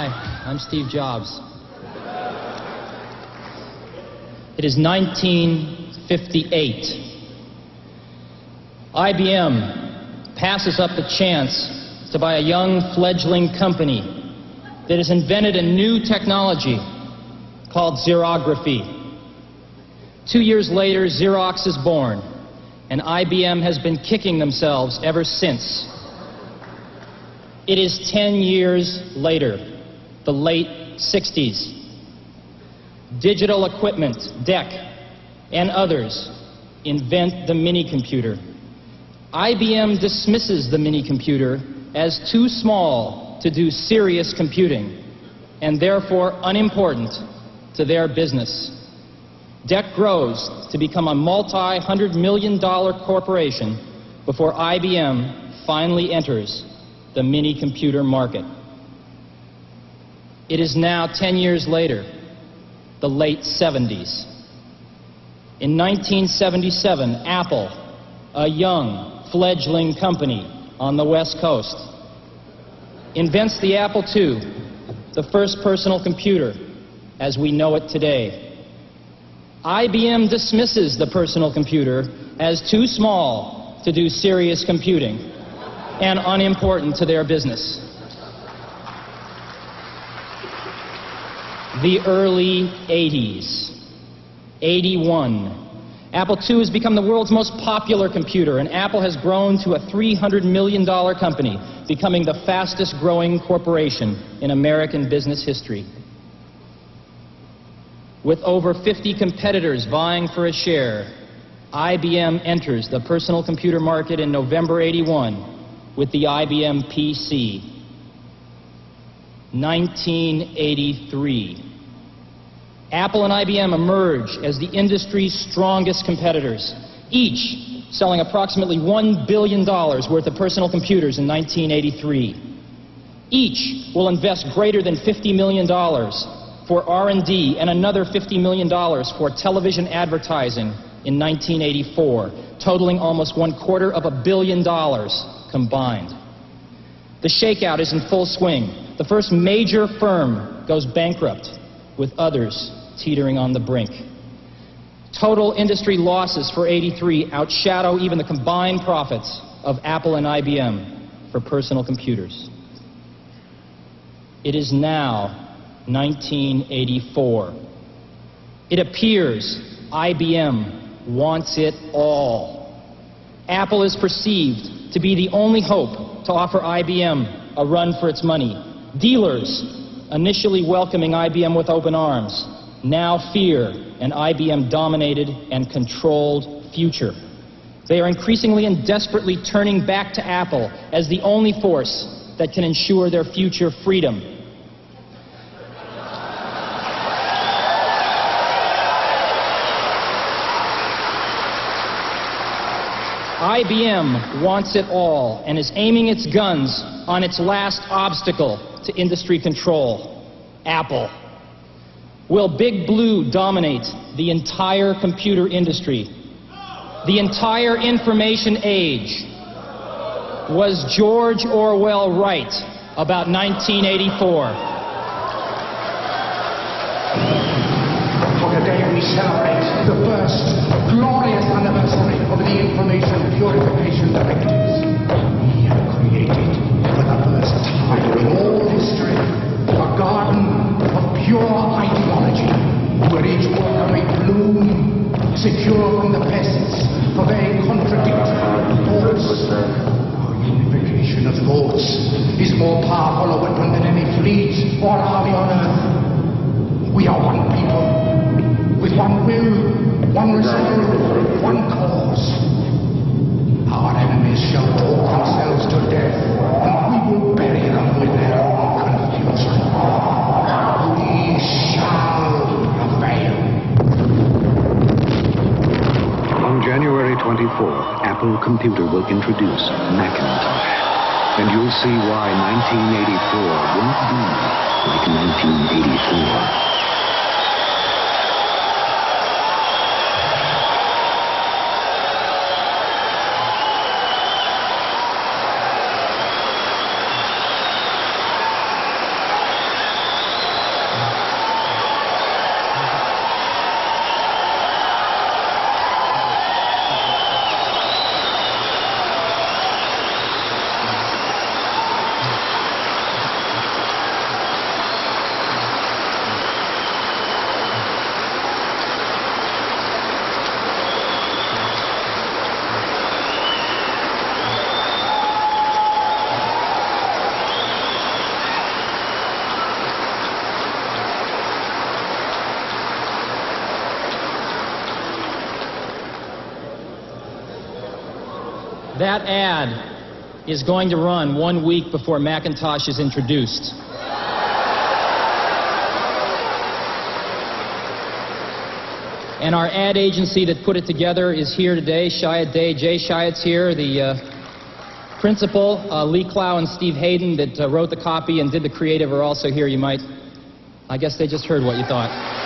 Hi, I'm Steve Jobs. It is 1958. IBM passes up the chance to buy a young fledgling company that has invented a new technology called xerography. 2 years later, Xerox is born, and IBM has been kicking themselves ever since. It is 10 years later, the late 60s. Digital Equipment, DEC, and others invent the mini-computer. IBM dismisses the mini-computer as too small to do serious computing, and therefore unimportant to their business. DEC grows to become a multi-hundred-million-dollar corporation before IBM finally enters the mini-computer market. It is now 10 years later, the late 70s. In 1977, Apple, a young, fledgling company on the West Coast, invents the Apple II, the first personal computer as we know it today. IBM dismisses the personal computer as too small to do serious computing and unimportant to their business. The early 80s. 81. Apple II has become the world's most popular computer, and Apple has grown to a $300 million company, becoming the fastest growing corporation in American business history. With over 50 competitors vying for a share, IBM enters the personal computer market in November 81 with the IBM PC. 1983. Apple and IBM emerge as the industry's strongest competitors, each selling approximately $1 billion worth of personal computers in 1983. Each will invest greater than $50 million for R&D and another $50 million for television advertising in 1984, totaling almost $250 million combined. The shakeout is in full swing. The first major firm goes bankrupt, with others teetering on the brink. Total industry losses for 83 outshadow even the combined profits of Apple and IBM for personal computers. It is now 1984. It appears IBM wants it all. Apple is perceived to be the only hope to offer IBM a run for its money. Dealers, initially welcoming IBM with open arms, now fear an IBM-dominated and controlled future. They are increasingly and desperately turning back to Apple as the only force that can ensure their future freedom. IBM wants it all and is aiming its guns on its last obstacle to industry control, Apple. Will Big Blue dominate the entire computer industry? The entire information age? Was George Orwell right about 1984? For today we celebrate the first glorious anniversary of the Information Purification Directives. We have created, for the first time in all history, a garden of pure ideology, where each worker may bloom, secure from the pests of very contradictory thoughts. Our unification of thoughts is more powerful a weapon than any fleet or army on earth. We are one people, with one will, one resolve, one cause. Our enemies shall talk themselves to death, and we will bury them with their own confusion. We shall prevail. On January 24th, Apple Computer will introduce Macintosh. And you'll see why 1984 won't be like 1984. That ad is going to run 1 week before Macintosh is introduced. And our ad agency that put it together is here today. Chiat Day, Jay Chiat's here. The principal, Lee Clow and Steve Hayden, that wrote the copy and did the creative, are also here. I guess they just heard what you thought.